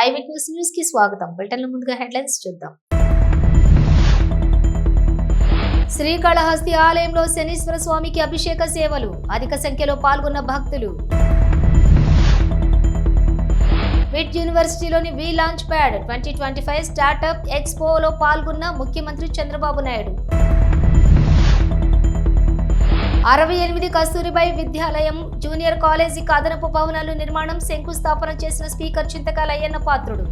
I witness news కి స్వాగతం. బులెటిన్ల ముందుగా హెడ్లైన్స్ చూద్దాం. శ్రీకాళహస్తి ఆలయంలో శనీశ్వర స్వామికి అభిషేక సేవలు, అధిక సంఖ్యలో పాల్గొన్న భక్తులు. విట్ యూనివర్సిటీలోని వి లాంచ్ ప్యాడ్ 2025 స్టార్టప్ ఎక్స్పోలో పాల్గొన్న ముఖ్యమంత్రి చంద్రబాబు నాయుడు. 68 కస్తూరిబాయి విద్యాలయం జూనియర్ కాలేజీకి అదనపు భవనాలు నిర్మాణం శంకుస్థాపన చేసిన స్పీకర్ చింతకాయల అయ్యన్న పాత్రుడు.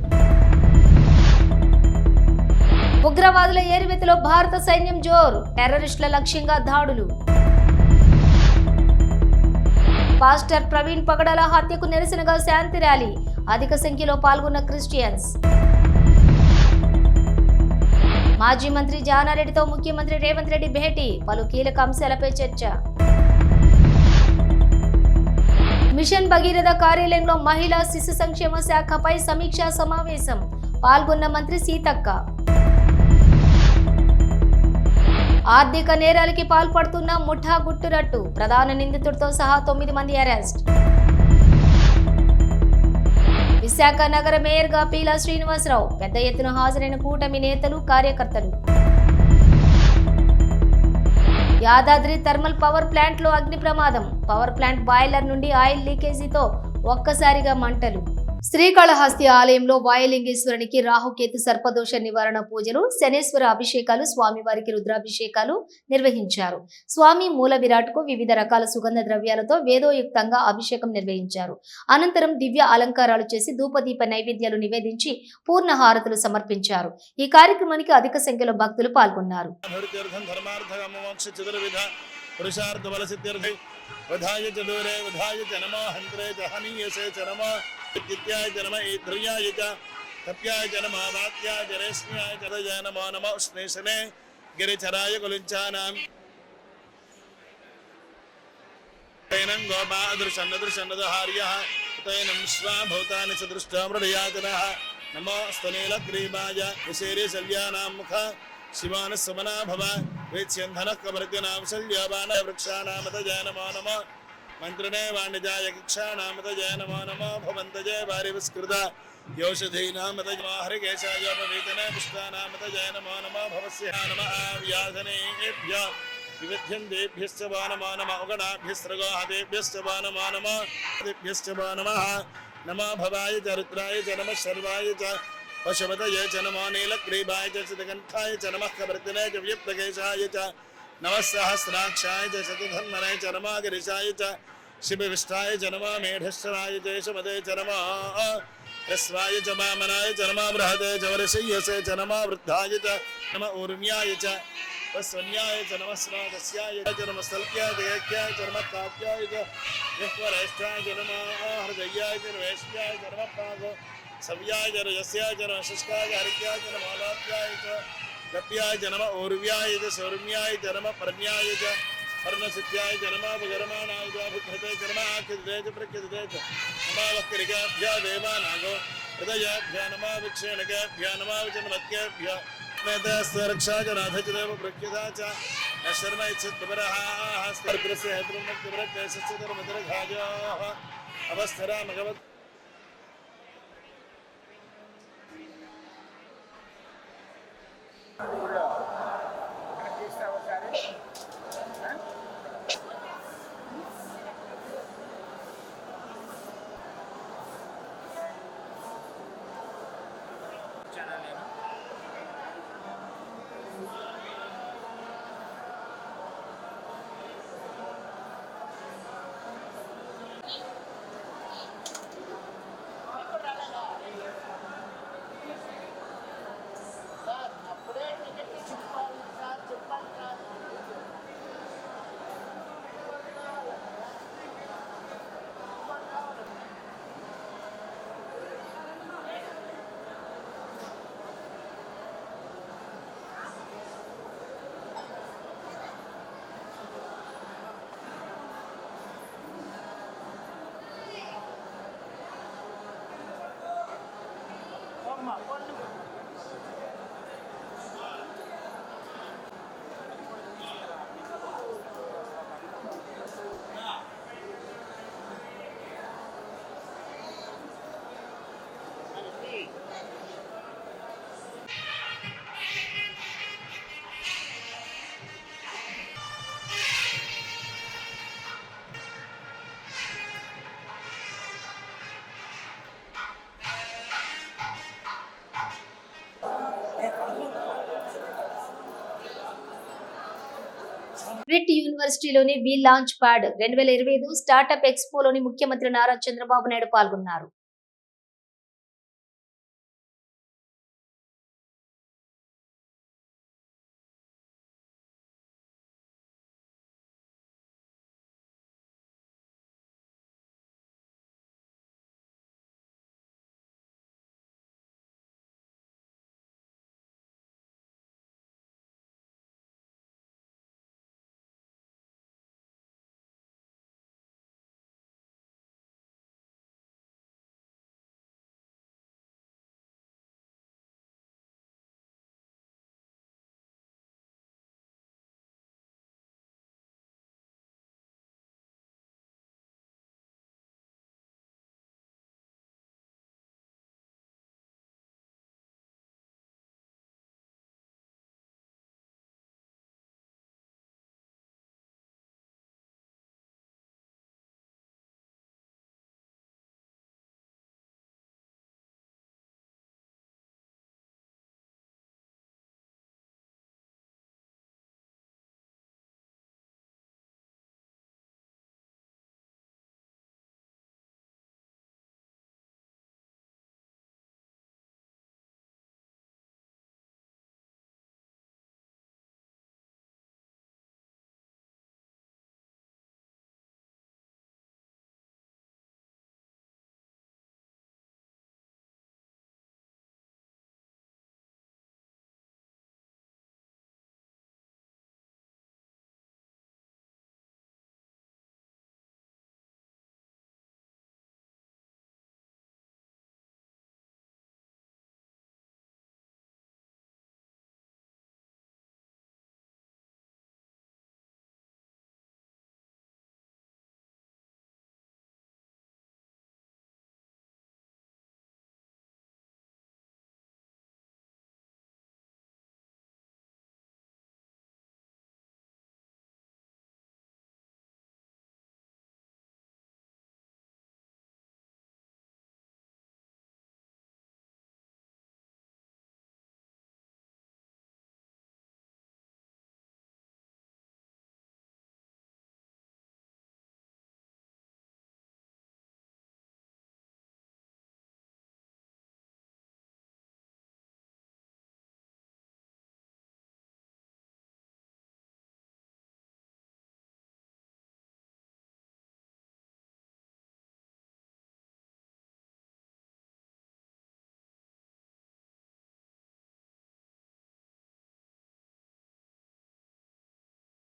ఉగ్రవాదుల ఏరివేతలో భారత సైన్యం జోరు, టెర్రరిస్టుల లక్ష్యంగా దాడులు. పాస్టర్ ప్రవీణ్ పగడాల హత్యకు నిరసనగా శాంతి ర్యాలీ, అధిక సంఖ్యలో పాల్గొన్న క్రిస్టియన్స్. మాజీ మంత్రి జానారెడ్డితో ముఖ్యమంత్రి రేవంత్ రెడ్డి భేటీ, పలు కీలక అంశాలపై చర్చ. మిషన్ భగీరథ కార్యాలయంలో మహిళా శిశు సంక్షేమ శాఖపై సమీక్షా సమావేశం, పాల్గొన్న మంత్రి సీతక్క. ఆర్థిక నేరాలకి పాల్పడుతున్న ముఠా గుట్టురట్టు, ప్రధాన నిందితుడితో సహా 9 మంది అరెస్ట్. విశాఖ నగర మేయర్గా పీలా శ్రీనివాసరావు, పెద్ద ఎత్తున హాజరైన కూటమి నేతలు కార్యకర్తలు. యాదాద్రి థర్మల్ పవర్ ప్లాంట్లో అగ్ని ప్రమాదం, పవర్ ప్లాంట్ బాయిలర్ నుండి ఆయిల్ లీకేజీతో ఒక్కసారిగా మంటలు. శ్రీకాళహస్తి ఆలయంలో వాయులింగేశ్వరునికి రాహుకేతు సర్పదోష నివారణ పూజలు, శనేశ్వర అభిషేకాలు, స్వామివారికి రుద్రాభిషేకాలు నిర్వహించారు. స్వామి మూల విరాట్కు వివిధ రకాల సుగంధ ద్రవ్యాలతో వేదోయుక్తంగా అభిషేకం నిర్వహించారు. అనంతరం దివ్య అలంకారాలు చేసి ధూపదీప నైవేద్యాలు నివేదించి పూర్ణ హారతులు సమర్పించారు. ఈ కార్యక్రమానికి అధిక సంఖ్యలో భక్తులు పాల్గొన్నారు. वधाय च दूरे वधाय च नमः हन्त्रे च हनीयसे च नमः विद्याय च नमः ईध्र्याय च तप्याय च नमः वात्याय च रेश्म्याय च जय नमो नमः उष्णेशने गिरिचराय कुलिञ्चानां तैनं गोपादृशन्नदृशन्नदहार्यः तैनं स्वाभूतानि च दृष्ट्वा मृडयातनः नमो स्तनीलग्रीवाय विशेरे शल्यानां मुख शिवान समना भव वेत्स्यन्धनः कमर्द्यनां शल्यवान वृक्षाणामत जय नमो नमः मन्त्रणे वाणिजाय किक्षाणामत जय नमो नमः भवन्तजय वारिवस्कृत योषधीनामत हरिकेशाय पवेतने पुष्पानामत जय नमो नमः भवस्य नमः व्याधनेभ्यः विविध्यन्तेभ्यश्च वो नमो नमः उगणाभ्यस्त्रगोहतेभ्यश्च वो नमो नमः तेभ्यश्च वो नमः नमः भवाय च रुद्राय च नमः शर्वाय च पशुपतये च नमो नीलग्रीवाय च चिदकण्ठाय च नमः कवर्तिने च व्यप्तकेशाय च नमः सहस्राक्षाय च चतुर्धन्वने च नमः गिरिशाय च शिवविष्टाय च नमः मेढश्चराय च यशमते च नमः ह्रस्वाय च वामनाय च नमः बृहते च वरशय्यसे च नमः वृद्धाय च नमः ऊर्म्याय च वस्वन्याय च नमः स्नादस्याय च नमः स्थल्क्याय च यज्ञाय च नमः काव्याय च यह्वरेष्ठाय च नमः हृदयाय च नवेश्याय च नमः पागो सव्याय च रजस्याय च नमः शुष्काय च हरिक्याय च नमः लाभ्याय च गप्याय च नमः ऊर्व्याय च सौर्म्याय च नमः पर्ण्याय च पर्णसिद्ध्याय च नमः विगर्माणाय च अभिघ्नते च नमः आख्यते च प्रख्यते च नमः वक्रिकाभ्यः देवानागो हृदयाभ्यः नमः विक्षेणकेभ्यः नमः विजन्मत्केभ्यः मेधस्तरक्षा च नाथ च देव प्रख्यता च न शर्म इच्छद्वरः हस्तर्ग्रस्य हेतुर्मक्तिव्रत्यस्य धर्मधरघाजाः अवस्थरा मगवत् బ్రిట్ యూనివర్సిటీలోని వి లాంచ్ ప్యాడ్ 2025 స్టార్టప్ ఎక్స్పోలోని ముఖ్యమంత్రి నారా చంద్రబాబు నాయుడు పాల్గొన్నారు.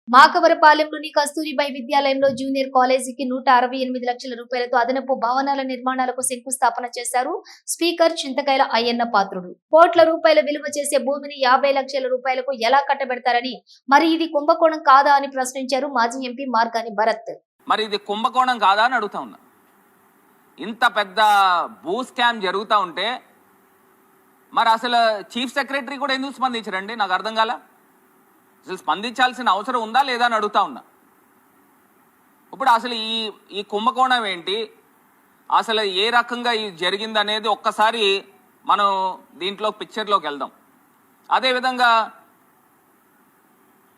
మాకవరపాలెంలోని కస్తూరిబాయి విద్యాలయంలో జూనియర్ కాలేజీకి 168 లక్షల రూపాయలతో అదనపు భవనాల నిర్మాణాలకు శంకుస్థాపన చేశారు స్పీకర్ చింతకాయల అయ్యన్న పాత్రుడు. కోట్ల రూపాయల విలువ చేసే భూమిని 50 లక్షల రూపాయలకు ఎలా కట్టబెడతారని, మరి ఇది కుంభకోణం కాదా అని ప్రశ్నించారు మాజీ ఎంపీ మార్గాని భరత్. మరి ఇది కుంభకోణం కాదా అని అడుగుతా ఉన్నా. ఇంత పెద్ద భూ స్కామ్ జరుగుతూ ఉంటే మరి అసలు చీఫ్ సెక్రటరీ కూడా ఎందుకు స్పందించరండి? నాకు అర్థం కాల. అసలు స్పందించాల్సిన అవసరం ఉందా లేదా అని అడుగుతా ఉన్నా. ఇప్పుడు అసలు ఈ కుంభకోణం ఏంటి, అసలు ఏ రకంగా ఇది జరిగింది అనేది ఒక్కసారి మనం దీంట్లో పిక్చర్లోకి వెళ్దాం. అదేవిధంగా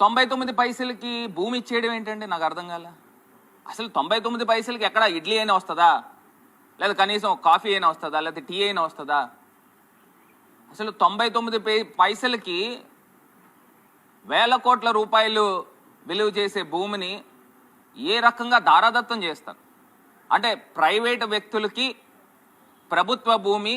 99 పైసలకి భూమి ఇచ్చేయడం ఏంటండి? నాకు అర్థం కాల. అసలు 99 పైసలకి ఎక్కడ ఇడ్లీ అయినా వస్తుందా, లేదా కనీసం కాఫీ అయినా వస్తుందా, లేదా టీ అయినా వస్తుందా? అసలు 99 పైసలకి వేల కోట్ల రూపాయలు విలువ చేసే భూమిని ఏ రకంగా దారాదత్తం చేస్తారు? అంటే ప్రైవేటు వ్యక్తులకి ప్రభుత్వ భూమి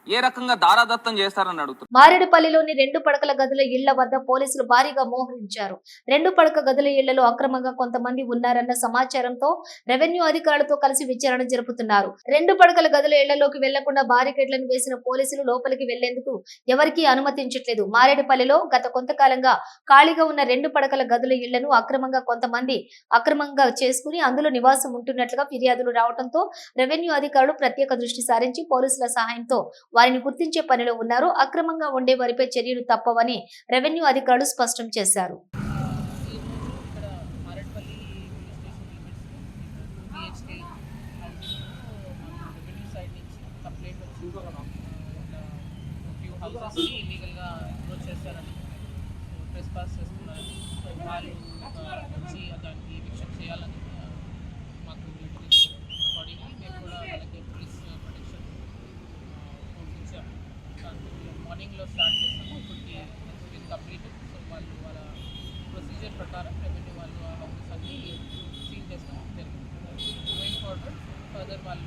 ఏ రకంగా దారాదత్తం చేస్తారని అడుగుతున్నారు. మారేడుపల్లిలోని 2 పడకల గదుల ఇళ్ల వద్ద పోలీసులు భారీగా మోహరించారు. 2 పడక గదుల ఇళ్లలో అక్రమంగా కొంతమంది ఉన్నారన్న సమాచారంతో రెవెన్యూ అధికారులతో కలిసి విచారణ జరుపుతున్నారు. 2 పడకల గదుల ఇళ్లలోకి వెళ్లకుండా బారికేడ్లను వేసిన పోలీసులు లోపలికి వెళ్లేందుకు ఎవరికీ అనుమతించట్లేదు. మారేడుపల్లిలో గత కొంతకాలంగా ఖాళీగా ఉన్న 2 పడకల గదుల ఇళ్లను కొంతమంది అక్రమంగా చేసుకుని అందులో నివాసం ఉంటున్నట్లుగా ఫిర్యాదులు రావడంతో రెవెన్యూ అధికారులు ప్రత్యేక దృష్టి సారించి పోలీసుల సహాయంతో వారిని గుర్తించే పనిలో ఉన్నారు. అక్రమంగా ఉండే వారిపై చర్యలు తప్పవని రెవెన్యూ అధికారులు స్పష్టం చేశారు. ఇల్లీగల్గా అప్రోచ్ చేస్తారని ట్రెస్పాస్ చేస్తున్నారు. వాళ్ళు వచ్చి దానికి ఎవిక్షన్ చేయాలని మాకు అకార్డింగ్లీ మేము కూడా వాళ్ళకి పోలీస్ ప్రొటెక్షన్ ఫోర్స్ ఇచ్చాము. మార్నింగ్లో స్టార్ట్ చేస్తాము, ఇప్పటికి కంప్లీటెడ్. సో వాళ్ళు వాళ్ళ ప్రొసీజర్ ప్రకారం రెవెన్యూ వాళ్ళు హౌసెస్ అన్నీ సీల్ చేస్తాం జరిగింది. గోయింగ్ ఫార్వర్డ్ ఫర్దర్ వాళ్ళు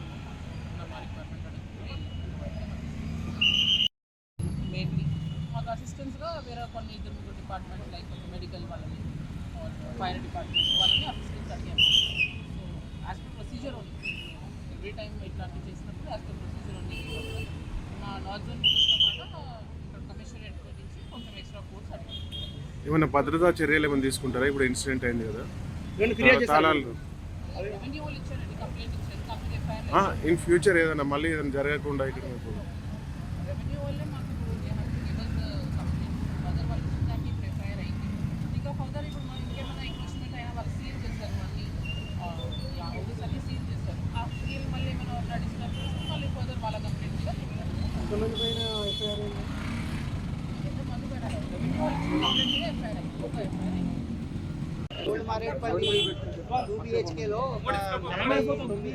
ఉన్న మా రిక్వైర్మెంట్ మెయిన్లీ మాకు అసిస్టెంట్స్గా వేరే కొన్ని 2-3 డిపార్ట్మెంట్స్ లైక్ మెడికల్ వాళ్ళని ఫైర్ డిపార్ట్మెంట్ వాళ్ళని అసిస్టెంట్స్ అడిగాము. సో యాజ్ పర్ ప్రొసీజర్ ఉంది, ఎవ్రీ టైం ఇట్లాంటివి చేసినప్పుడు యాజ్ పర్ ప్రొసీజర్ ఉంది. మా లాడ్జ్ జోన్ పోలీస్తో పాటు ఇక్కడ కమిషనరేట్ నుంచి కొంచెం ఎక్స్ట్రా ఫోర్స్ అడిగాము. ఏమైనా భద్రతా చర్యలు ఏమైనా తీసుకుంటారా? ఇప్పుడు ఇన్సిడెంట్ అయింది కదా, తాళాలు రెవెన్యూ వాళ్ళు ఇచ్చారండి, కంప్లైంట్ ఇచ్చారు, కంప్లైంట్ ఎఫ్ఐఆర్ ఇన్ ఫ్యూచర్ ఏదైనా మళ్ళీ ఏదైనా జరగకుండా ఇక్కడ రెవెన్యూ వాళ్ళే మాకు కంప్లైంట్ ఫర్దర్ వాళ్ళు ఇచ్చిందానికి ఇప్పుడు ఎఫ్ఐఆర్ అయింది. ఇంకా ఫర్దర్ ఇప్పుడు మనం ఇంకేమైనా ఎంక్రోచ్మెంట్ అయినా వాళ్ళు సీల్ చేస్తారు, మళ్ళీ హౌసెస్ అన్నీ సీల్ చేస్తారు. ఆ సీల్ మళ్ళీ ఏమైనా డిస్టర్బ్ చేస్తే మళ్ళీ ఫర్దర్ వాళ్ళ కంప్లైంట్ కూడా ఎంతమంది పైన ఎఫ్ఐఆర్ అయింది? ఎంతమంది పైన రెవెన్యూ వాళ్ళు ఇచ్చిన కంప్లైంట్ ఎఫ్ఐఆర్ అయింది, ఒక ఎఫ్ఐఆర్ అయింది. ఓల్డ్ మారేడ్పల్లి 2 BHKలో 9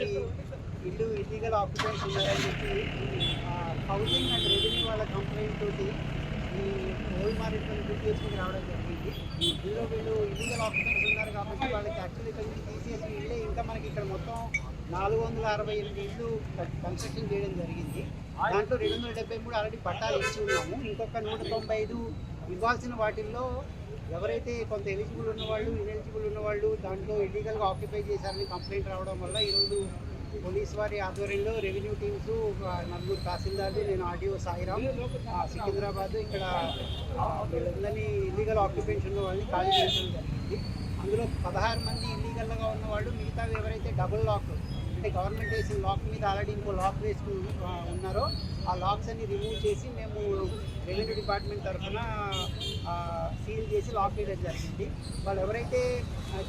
ఇల్లు ఇల్లీగల్ ఆక్యుపెంట్స్ ఉన్నారని చెప్పి హౌసింగ్ అండ్ రెవెన్యూ వాళ్ళ కంప్లైంట్ తోటి ఈ ఓల్డ్ మారేడ్పల్లి 2 BHKకి రావడం జరిగింది. ఇందులో వీళ్ళు ఇల్లీగల్ ఆక్యుపెంట్స్ ఉన్నారు కాబట్టి వాళ్ళకి యాక్చువల్లీ ఇక్కడ నుంచి తీసేసి ఇళ్ళే ఇంకా మనకి ఇక్కడ మొత్తం 468 ఇళ్ళు కన్స్ట్రక్షన్ చేయడం జరిగింది. దాంట్లో 273 ఆల్రెడీ పట్టాలు ఇచ్చి ఉన్నాము. ఇంకొక 195 ఇవ్వాల్సిన వాటిల్లో ఎవరైతే కొంత ఎలిజిబుల్ ఉన్నవాళ్ళు, ఇన్ఎలిజిబుల్ ఉన్నవాళ్ళు దాంట్లో ఇల్లీగల్గా ఆక్యుపై చేశారని కంప్లైంట్ రావడం వల్ల ఈరోజు పోలీస్ వారి ఆధ్వర్యంలో రెవెన్యూ టీమ్స్ 4 తహసీల్దార్లు, నేను ఆర్డీఓ సాయిరామ్ సికింద్రాబాద్ ఇక్కడ వీళ్ళందరినీ ఇల్లీగల్ ఆక్యుపెంట్స్ ఉన్న వాళ్ళని ఖాళీ చేయడం జరిగింది. అందులో 16 మంది ఇల్లీగల్గా ఉన్నవాళ్ళు, మిగతా ఎవరైతే డబుల్ లాక్ అంటే గవర్నమెంట్ వేసిన లాక్ మీద ఆల్రెడీ ఇంకో లాక్ వేసుకుని ఉన్నారో ఆ లాక్స్ అన్ని రిమూవ్ చేసి మేము రెవెన్యూ డిపార్ట్మెంట్ తరఫున సీల్ చేసి లాక్ వేయడం జరిగింది. వాళ్ళు ఎవరైతే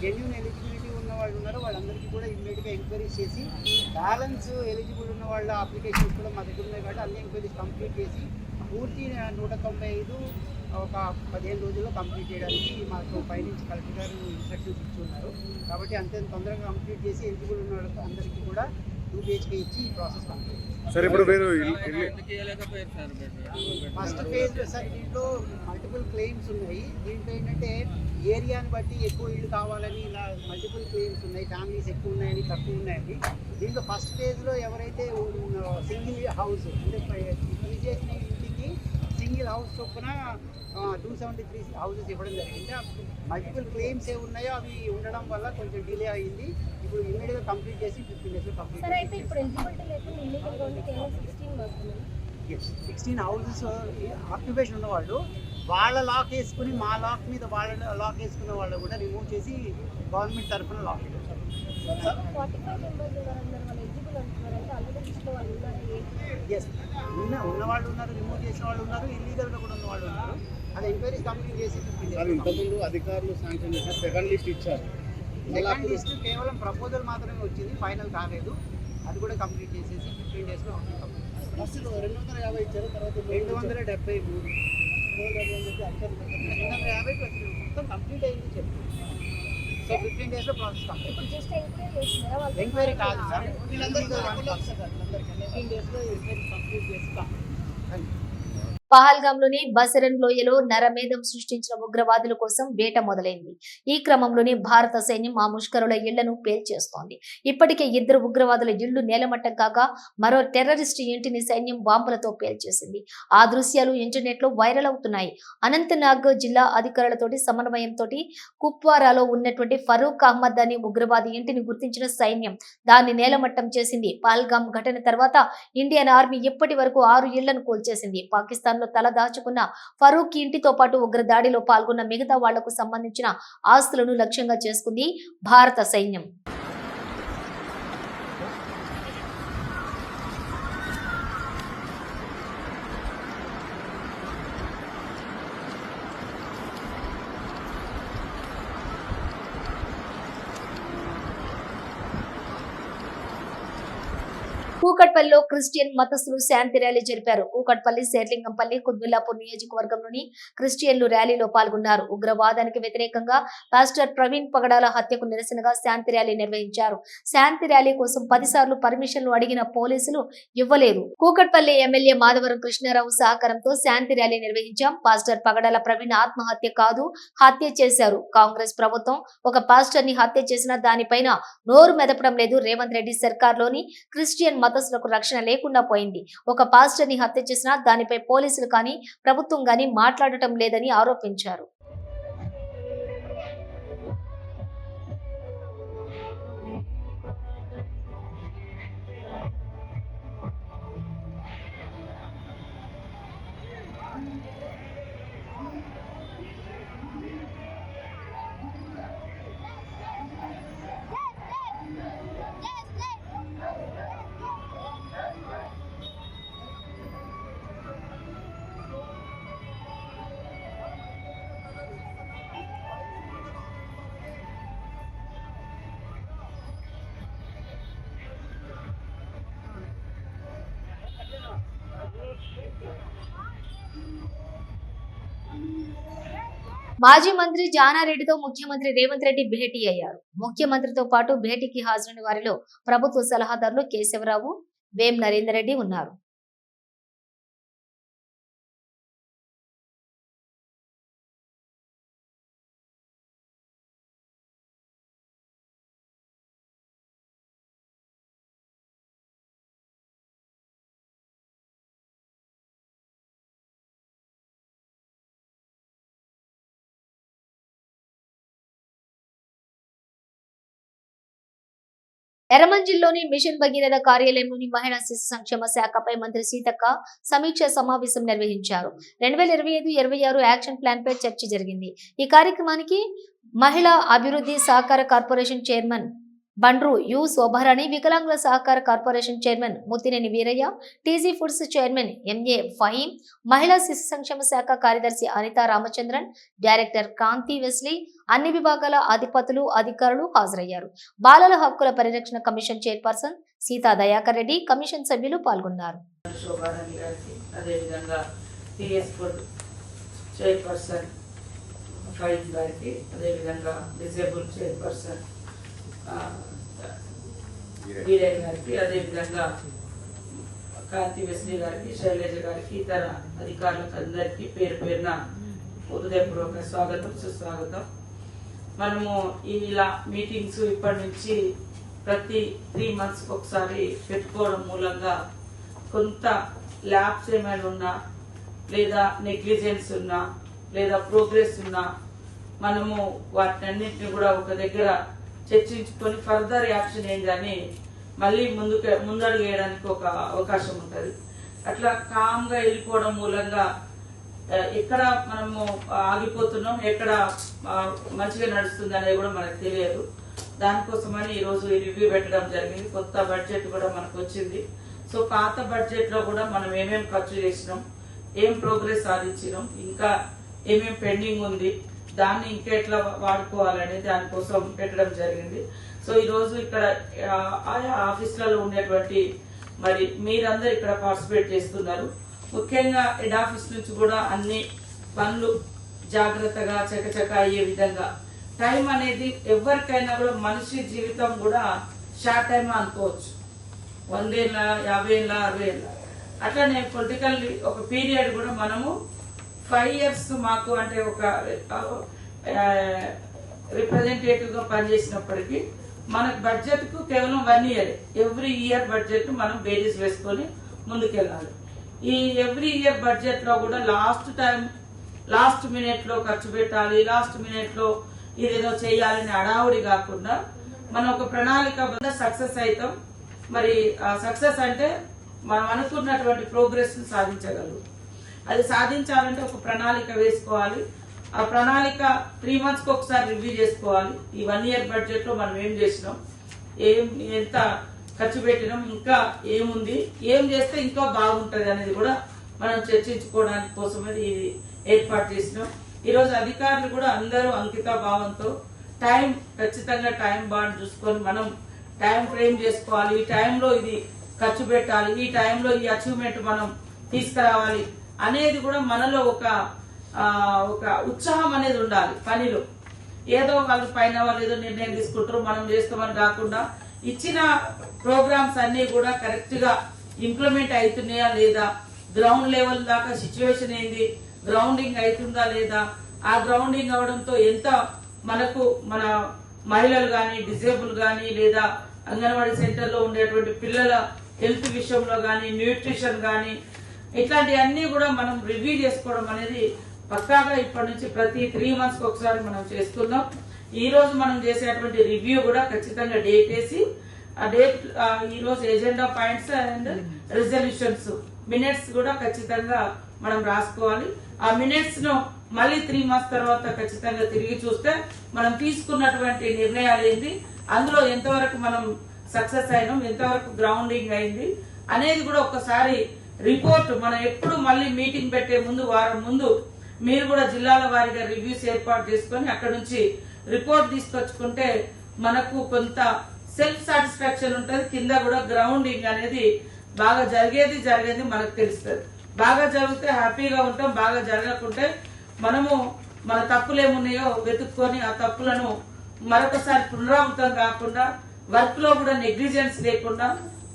జెన్యూన్ ఎలిజిబిలిటీ ఉన్న వాళ్ళు ఉన్నారో వాళ్ళందరికీ కూడా ఇమ్మీడియట్గా ఎంక్వైరీస్ చేసి బ్యాలెన్స్ ఎలిజిబుల్ ఉన్న వాళ్ళ అప్లికేషన్స్ కూడా మా దగ్గర ఉన్నాయి కాబట్టి అన్ని ఎంక్వైరీస్ కంప్లీట్ చేసి పూర్తి 195 ఒక 15 రోజుల్లో కంప్లీట్ చేయడానికి మాకు పైనుంచి కలెక్టర్ గారు ఇన్స్ట్రక్షన్స్ ఇచ్చి ఉన్నారు. కాబట్టి అంతే తొందరగా కంప్లీట్ చేసి ఎలిజిబుల్ ఉన్న వాళ్ళకి అందరికీ కూడా 2 BHK ఇచ్చి ఈ ప్రాసెస్ కంప్లీట్ చేస్తాం. సార్ ఇప్పుడు మీరు ఫస్ట్ ఫేజ్ సార్ దీంట్లో మల్టిపుల్ క్లెయిమ్స్ ఉన్నాయి. దీంట్లో ఏంటంటే ఏరియాని బట్టి ఎక్కువ ఇళ్ళు కావాలని ఇలా మల్టిపుల్ క్లెయిమ్స్ ఉన్నాయి, ఫ్యామిలీస్ ఎక్కువ ఉన్నాయని తక్కువ ఉన్నాయని. దీంట్లో ఫస్ట్ ఫేజ్లో ఎవరైతే సింగిల్ హౌస్ అంటే ఫ్రీ చేసిన ఇంటికి సింగిల్ హౌస్ చొప్పున 273 హౌసెస్ ఇవ్వడం జరిగింది. మల్టిపుల్ క్లెయిమ్స్ ఏ ఉన్నాయో అవి ఉండడం వల్ల కొంచెం డిలే అయ్యింది. ఇప్పుడు ఇమ్మీడియట్గా కంప్లీట్ చేసి 15 డేస్లో కంప్లీట్ చేసి 16 హౌసెస్ ఆక్యుపేషన్ ఉన్నవాళ్ళు వాళ్ళ లాక్ వేసుకుని మా లాక్ మీద వాళ్ళ లాక్ వేసుకున్న వాళ్ళు కూడా రిమూవ్ చేసి గవర్నమెంట్ తరఫున లాక్ ఎస్ ఉన్నవాళ్ళు ఉన్నారు, రిమూవ్ చేసిన వాళ్ళు ఉన్నారు, ఇల్లీగల్గా కూడా ఉన్న వాళ్ళు ఉన్నారు. అది ఎంక్వైరీస్ కంప్లీట్ చేసి 15 డేస్. ఇంతకుముందు అధికారులు శాంక్షన్ చేసిన సెకండ్ లిస్ట్ ఇచ్చారు. సెకండ్ లిస్ట్ కేవలం ప్రపోజల్ మాత్రమే వచ్చింది, ఫైనల్ కాలేదు. అది కూడా కంప్లీట్ చేసేసి 15 డేస్లో కంప్లీట్. 250 ఇచ్చారు, తర్వాత 273 250 మొత్తం కంప్లీట్ అయింది చెప్పి. సో 15 డేస్లో ప్రాసెస్ కంప్లీట్. ఎంక్వైరీ కాదు సార్, 15 డేస్లో ఎంక్వైరీ కంప్లీట్ చేస్తాం. పహల్గాంలోని బసరన్ లోయలో నరమేధం సృష్టించిన ఉగ్రవాదుల కోసం వేట మొదలైంది. ఈ క్రమంలోనే భారత సైన్యం ఆ ముష్కరుల ఇళ్లను పేల్చేస్తోంది. ఇప్పటికే 2 ఉగ్రవాదుల ఇళ్లు నేలమట్టం కాగా మరో టెర్రరిస్ట్ ఇంటిని సైన్యం బాంబులతో పేల్చేసింది. ఆ దృశ్యాలు ఇంటర్నెట్ లో వైరల్ అవుతున్నాయి. అనంతనాగ్ జిల్లా అధికారులతోటి సమన్వయంతో కుప్వారాలో ఉన్నటువంటి ఫరూక్ అహ్మద్ అనే ఉగ్రవాది ఇంటిని గుర్తించిన సైన్యం దాన్ని నేలమట్టం చేసింది. పహల్గాం ఘటన తర్వాత ఇండియన్ ఆర్మీ ఇప్పటి వరకు 6 ఇళ్లను కూల్చేసింది. పాకిస్తాన్ తల దాచుకున్న ఫరూక్ ఇంటితో పాటు ఉగ్రదాడిలో పాల్గొన్న మిగతా వాళ్లకు సంబంధించిన ఆస్తులను లక్ష్యంగా చేసుకుంది భారత సైన్యం. కూకట్పల్లిలో క్రిస్టియన్ మతస్థులు శాంతి ర్యాలీ జరిపారు. కూకట్పల్లి, శేర్లింగంపల్లి, కుత్బుల్లాపూర్ నియోజకవర్గంలోని క్రిస్టియన్లు ర్యాలీలో పాల్గొన్నారు. ఉగ్రవాదానికి వ్యతిరేకంగా పాస్టర్ ప్రవీణ్ పగడాల హత్యకు నిరసనగా శాంతి ర్యాలీ నిర్వహించారు. శాంతి ర్యాలీ కోసం 10 సార్లు పర్మిషన్లు అడిగిన పోలీసులు ఇవ్వలేదు. కూకట్పల్లి ఎమ్మెల్యే మాధవరం కృష్ణారావు సహకారంతో శాంతి ర్యాలీ నిర్వహించాం. పాస్టర్ పగడాల ప్రవీణ్ ఆత్మహత్య కాదు, హత్య చేశారు. కాంగ్రెస్ ప్రభుత్వం ఒక పాస్టర్ ని హత్య చేసిన దానిపైన నోరు మెదపడం లేదు. రేవంత్ రెడ్డి సర్కార్లోని క్రిస్టియన్ మతస్థులకు రక్షణ లేకుండా పోయింది. ఒక పాస్టర్ ని హత్య చేసినా దానిపై పోలీసులు కానీ ప్రభుత్వం కానీ మాట్లాడటం లేదని ఆరోపించారు. మాజీ మంత్రి జానారెడ్డితో ముఖ్యమంత్రి రేవంత్ రెడ్డి భేటీ అయ్యారు. ముఖ్యమంత్రితో పాటు భేటీకి హాజరైన వారిలో ప్రభుత్వ సలహాదారులు కేశవరావు, వేం నరేందర్ రెడ్డి ఉన్నారు. ఎర్రమంజిల్లోని మిషన్ భగీరథ కార్యాలయంలోని మహిళా శిశు సంక్షేమ శాఖపై మంత్రి సీతక్క సమీక్ష సమావేశం నిర్వహించారు. 2025-26 యాక్షన్ ప్లాన్ పై చర్చ జరిగింది. ఈ కార్యక్రమానికి మహిళా అభివృద్ధి సహకార corporation chairman Bandru U Shobharani, వికలాంగుల సహకార corporation chairman Muthineni Veeraiah, TG foods chairman MA Faheem, మహిళా శిశు సంక్షేమ శాఖ కార్యదర్శి అనితా రామచంద్రన్, డైరెక్టర్ కాంతి వెస్లీ, అన్ని విభాగాల అధిపతులు, అధికారులు హాజరయ్యారు. బాలల హక్కుల పరిరక్షణ commission chairperson Seetha Dayakar Reddy, commission సభ్యులు పాల్గొన్నారు. వీరయ్య గారికి, అదేవిధంగా కాంతి వెస్లీ గారికి, శైలజ గారికి, ఇతర అధికారులకు అందరికీ పేరు పేరున హృదయపూర్వక స్వాగతం, సుస్వాగతం. మనము ఇలా మీటింగ్స్ ఇప్పటి నుంచి ప్రతి 3 months ఒకసారి పెట్టుకోవడం మూలంగా కొంత ల్యాబ్స్ ఏమైనా ఉన్నా, లేదా నెగ్లిజెన్స్ ఉన్నా, లేదా ప్రోగ్రెస్ ఉన్నా మనము వాటినన్నింటినీ కూడా ఒక దగ్గర చర్చించుకొని ఫర్దర్ యాక్షన్ ఏంటని మళ్ళీ ముందడుగు వేయడానికి ఒక అవకాశం ఉంటుంది. అట్లా కామ్గా వెళ్ళిపోవడం మూలంగా ఎక్కడ మనము ఆగిపోతున్నాం, ఎక్కడ మంచిగా నడుస్తుంది అనేది కూడా మనకు తెలియదు. దానికోసమని ఈరోజు ఈ రివ్యూ పెట్టడం జరిగింది. కొత్త బడ్జెట్ కూడా మనకు వచ్చింది. సో పాత బడ్జెట్ లో కూడా మనం ఏమేమి ఖర్చు చేసినాం, ఏం ప్రోగ్రెస్ సాధించినాం, ఇంకా ఏమేమి పెండింగ్ ఉంది, దాన్ని ఇంకా ఎట్లా వాడుకోవాలని దానికోసం పెట్టడం జరిగింది. సో ఈరోజు ఇక్కడ ఆయా ఆఫీసులలో ఉండేటువంటి మరి మీరందరూ ఇక్కడ పార్టిసిపేట్ చేస్తున్నారు. ముఖ్యంగా హెడ్ ఆఫీస్ నుంచి కూడా అన్ని పనులు జాగ్రత్తగా చకచక అయ్యే విధంగా, టైం అనేది ఎవరికైనా కూడా మనిషి జీవితం కూడా షార్ట్ టైం అనుకోవచ్చు, 100 ఏళ్ళ, 50 ఏళ్ళ, 60 ఏళ్ళ. అట్లనే పొలిటికల్ ఒక పీరియడ్ కూడా మనము 5 years మాకు అంటే ఒక రిప్రజెంటేటివ్ గా పనిచేసినప్పటికీ మనకు బడ్జెట్ కు కేవలం 1 year, ఎవ్రీ ఇయర్ బడ్జెట్ మనం బేరీస్ వేసుకొని ముందుకెళ్ళాలి. ఈ ఎవ్రీ ఇయర్ బడ్జెట్ లో కూడా లాస్ట్ మినిట్ లో ఖర్చు పెట్టాలి, లాస్ట్ మినిట్ లో ఇదేదో చేయాలని అడావుడి కాకుండా మనం ఒక ప్రణాళిక సక్సెస్ అవుతాం. మరి ఆ సక్సెస్ అంటే మనం అనుకున్నటువంటి ప్రోగ్రెస్ సాధించగలరు. అది సాధించాలంటే ఒక ప్రణాళిక వేసుకోవాలి. ఆ ప్రణాళిక 3 months ఒకసారి రివ్యూ చేసుకోవాలి. ఈ 1 year బడ్జెట్ లో మనం ఏం చేసినాం, ఎంత ఖర్చు పెట్టినాం, ఇంకా ఏముంది, ఏం చేస్తే ఇంకా బాగుంటది అనేది కూడా మనం చర్చించుకోవడానికి కోసమే ఇది ఏర్పాటు చేసినాం. ఈరోజు అధికారులు కూడా అందరూ అంకిత భావంతో ఖచ్చితంగా టైం బాండ్ చూసుకొని మనం టైం ఫ్రేమ్ చేసుకోవాలి. ఈ టైంలో ఇది ఖర్చు పెట్టాలి, ఈ టైంలో ఈ అచీవ్మెంట్ మనం తీసుకురావాలి అనేది కూడా మనలో ఒక ఉత్సాహం అనేది ఉండాలి పనిలో. ఏదో వాళ్ళ పైన వాళ్ళు ఏదో నిర్ణయం తీసుకుంటారు మనం చేస్తామని కాకుండా ఇచ్చిన ప్రోగ్రామ్స్ అన్ని కూడా కరెక్ట్ గా ఇంప్లిమెంట్ అవుతున్నాయా లేదా, గ్రౌండ్ లెవెల్ దాకా సిచ్యువేషన్ ఏంది, గ్రౌండింగ్ అవుతుందా లేదా, ఆ గ్రౌండింగ్ అవడంతో ఎంత మనకు మన మహిళలు కానీ డిసేబుల్ కానీ లేదా అంగన్వాడీ సెంటర్ లో ఉండేటువంటి పిల్లల హెల్త్ విషయంలో కానీ న్యూట్రిషన్ కానీ ఇట్లాంటివన్నీ కూడా మనం రివ్యూ చేసుకోవడం అనేది పక్కాగా ఇప్పటి నుంచి ప్రతి 3 months ఒకసారి మనం చేస్తున్నాం. ఈ రోజు మనం చేసేటువంటి రివ్యూ కూడా ఖచ్చితంగా డేట్ వేసి ఆ డేట్ ఈ రోజు agenda points and resolutions minutes కూడా ఖచ్చితంగా మనం రాసుకోవాలి. ఆ మినిట్స్ ను మళ్ళీ 3 months తర్వాత ఖచ్చితంగా తిరిగి చూస్తే మనం తీసుకున్నటువంటి నిర్ణయాలు ఏంది, అందులో ఎంతవరకు మనం సక్సెస్ అయినాం, ఎంతవరకు గ్రౌండింగ్ అయింది అనేది కూడా ఒకసారి రిపోర్ట్ మనం ఎప్పుడు మళ్ళీ మీటింగ్ పెట్టే ముందు వారం ముందు మీరు కూడా జిల్లాల వారీగా రివ్యూస్ ఏర్పాటు చేసుకొని అక్కడ నుంచి రిపోర్ట్ తీసుకొచ్చుకుంటే మనకు కొంత సెల్ఫ్ సాటిస్ఫాక్షన్ ఉంటుంది. కింద కూడా గ్రౌండింగ్ అనేది బాగా జరిగేది మనకు తెలుస్తుంది. బాగా జరిగితే హ్యాపీగా ఉంటాం, బాగా జరగకుంటే మనము మన తప్పులు ఏమున్నాయో వెతుక్కొని ఆ తప్పులను మరొకసారి పునరావృతం కాకుండా వర్క్ లో కూడా నెగ్లిజెన్స్ లేకుండా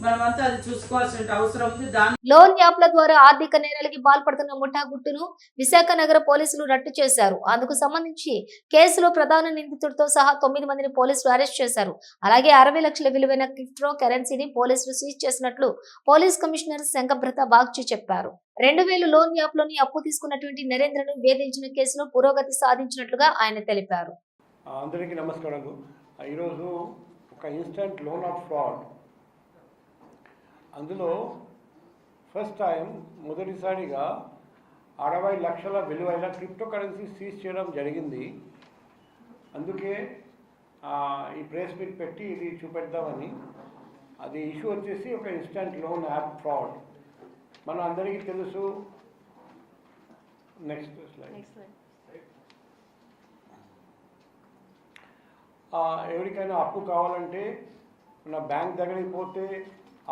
మనమంతా అది చూసుకోవాల్సిన అవసరం ఉంది. లోన్ యాప్ల ద్వారా ఆర్థిక నేరాలకి పాల్పడుతున్న ముఠా గుట్టును విశాఖ నగర పోలీసులు రట్టు చేశారు. అందుకు సంబంధించి కేసులో ప్రధాన నిందితుడితో సహా 9 మందిని పోలీసులు అరెస్ట్ చేశారు. అలాగే 60 లక్షల విలువైన క్రిప్టో కరెన్సీని పోలీసులు సీజ్ చేసినట్లు పోలీస్ కమిషనర్ శంకబ్రత బాగ్చి చెప్పారు. 2000 లోన్ యాప్ లోని అప్పు తీసుకున్నటువంటి నరేంద్రను వేధించిన కేసులో పురోగతి సాధించినట్లుగా ఆయన తెలిపారు. అందరికీ నమస్కారాలు. ఈరోజు ఒక ఇన్స్టెంట్ లోన్ ఆఫ్ ఫ్రాడ్, అందులో ఫస్ట్ టైం మొదటిసారిగా 60 లక్షల విలువైన క్రిప్టో కరెన్సీ సీజ్ చేయడం జరిగింది. అందుకే ఈ ప్రెస్ మీట్ పెట్టి ఇది చూపెడదామని. అది ఇష్యూ వచ్చేసి ఒక ఇన్స్టెంట్ లోన్ యాప్ ఫ్రాడ్. మన అందరికీ తెలుసు. Next slide. ఎవరికైనా అప్పు కావాలంటే మన బ్యాంక్ దగ్గరికి పోతే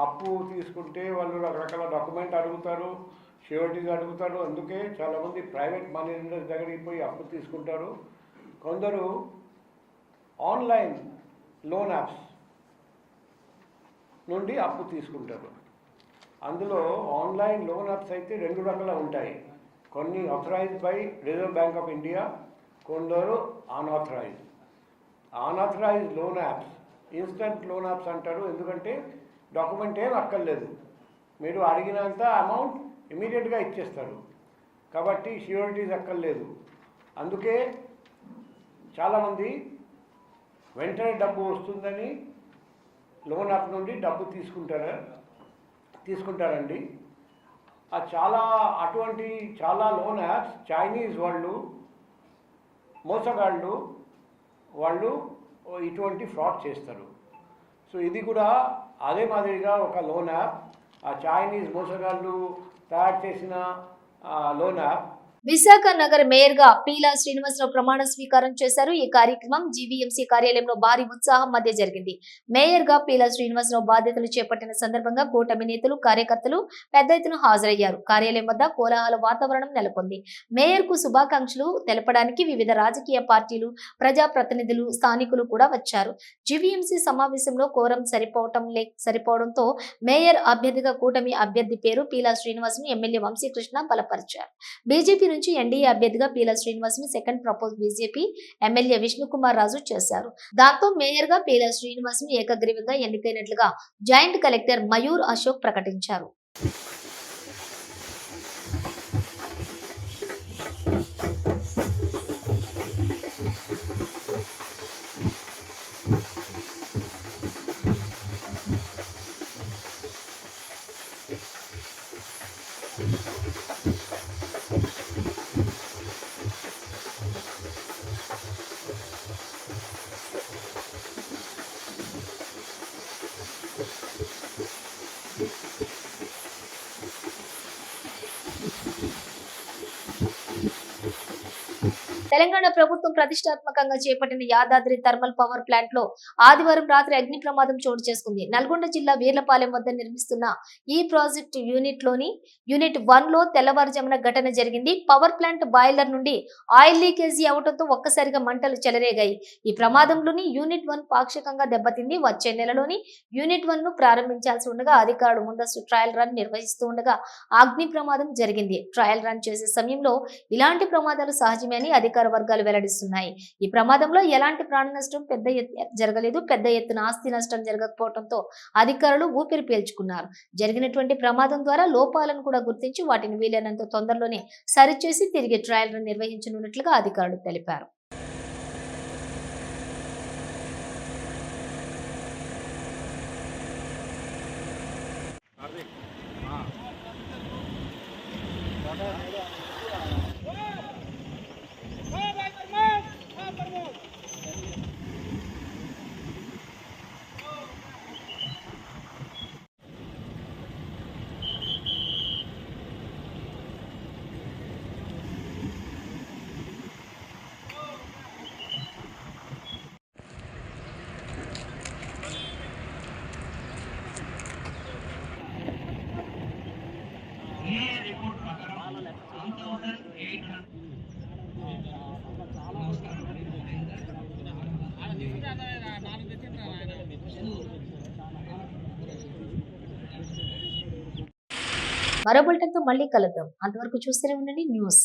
అప్పు తీసుకుంటే వాళ్ళు రకరకాల డాక్యుమెంట్ అడుగుతారు, ష్యూరిటీస్ అడుగుతారు. అందుకే చాలామంది ప్రైవేట్ మనీ లెండర్స్ దగ్గరికి పోయి అప్పు తీసుకుంటారు. కొందరు ఆన్లైన్ లోన్ యాప్స్ నుండి అప్పు తీసుకుంటారు. అందులో ఆన్లైన్ లోన్ యాప్స్ అయితే 2 రకాలు ఉంటాయి. కొన్ని authorised by Reserve Bank of India, కొందరు unauthorised. Unauthorised loan apps instant loan apps అంటారు. ఎందుకంటే డాక్యుమెంట్ ఏం అక్కర్లేదు, మీరు అడిగినంత అమౌంట్ ఇమీడియట్గా ఇచ్చేస్తారు. కాబట్టి ష్యూరిటీస్ అక్కర్లేదు. అందుకే చాలామంది వెంటనే డబ్బు వస్తుందని లోన్ యాప్ నుండి డబ్బు తీసుకుంటారండి. అటువంటి చాలా లోన్ యాప్స్ చైనీస్ వాళ్ళు, మోసగాళ్ళు వాళ్ళు ఇటువంటి ఫ్రాడ్ చేస్తారు. సో ఇది కూడా అదే మాదిరిగా ఒక లోన్ యాప్, ఆ చైనీస్ మోసగాళ్ళు తయారు చేసిన లోన్ యాప్. విశాఖ నగర మేయర్ గా పీలా శ్రీనివాసరావు ప్రమాణ స్వీకారం చేశారు. ఈ కార్యక్రమం జీవీఎంసీ కార్యాలయంలో భారీ ఉత్సాహం మధ్య జరిగింది. మేయర్ గా పీలా శ్రీనివాసరావు బాధ్యతలు చేపట్టిన సందర్భంగా కూటమి నేతలు, కార్యకర్తలు పెద్ద ఎత్తున హాజరయ్యారు. కార్యాలయం వద్ద కోలాహల వాతావరణం నెలకొంది. మేయర్ కు శుభాకాంక్షలు తెలపడానికి వివిధ రాజకీయ పార్టీలు, ప్రతినిధులు, స్థానికులు కూడా వచ్చారు. జీవీఎంసీ సమావేశంలో కోరం సరిపోవడంతో మేయర్ అభ్యర్థిగా కూటమి అభ్యర్థి పేరు పీలా శ్రీనివాస్ ను ఎమ్మెల్యే వంశీకృష్ణ బలపరిచారు. బీజేపీ నుంచి ఎన్డీఏ అభ్యర్థిగా పీలా శ్రీనివాస్ ని second propose BJP MLA Vishnukumar Raju చేశారు. దాంతో మేయర్ గా పీలా శ్రీనివాస్ ని ఏకగ్రీవంగా ఎన్నికైనట్లుగా జాయింట్ కలెక్టర్ మయూర్ అశోక్ ప్రకటించారు. తెలంగాణ ప్రభుత్వం ప్రతిష్టాత్మకంగా చేపట్టిన యాదాద్రి థర్మల్ పవర్ ప్లాంట్ లో ఆదివారం రాత్రి అగ్ని ప్రమాదం చోటు చేసుకుంది. నల్గొండ జిల్లా వీర్లపాలెం వద్ద నిర్మిస్తున్న ఈ ప్రాజెక్టు యూనిట్ 1 లో తెల్లవారుజామున ఘటన జరిగింది. పవర్ ప్లాంట్ బాయిలర్ నుండి ఆయిల్ లీకేజీ అవడంతో ఒక్కసారిగా మంటలు చెలరేగాయి. ఈ ప్రమాదంలోని యూనిట్ 1 పాక్షికంగా దెబ్బతింది. వచ్చే నెలలోని యూనిట్ 1 ను ప్రారంభించాల్సి ఉండగా అధికారులు ముందస్తు ట్రయల్ రన్ నిర్వహిస్తూ ఉండగా అగ్ని ప్రమాదం జరిగింది. ట్రయల్ రన్ చేసే సమయంలో ఇలాంటి ప్రమాదాలు సహజమే అని అధికార వర్గాలు వెల్లడిస్తున్నాయి. ఈ ప్రమాదంలో ఎలాంటి ప్రాణ నష్టం జరగలేదు. పెద్ద ఎత్తున ఆస్తి నష్టం జరగకపోవడంతో అధికారులు ఊపిరి పీల్చుకున్నారు. జరిగినటువంటి ప్రమాదం ద్వారా లోపాలను కూడా గుర్తించి వాటిని వీలైనంత తొందరలోనే సరిచేసి తిరిగి ట్రయల్ రన్ నిర్వహించనున్నట్లుగా అధికారులు తెలిపారు. మరో బులెటిన్తో మళ్ళీ కలుద్దాం. అంతవరకు చూస్తూనే ఉండండి న్యూస్.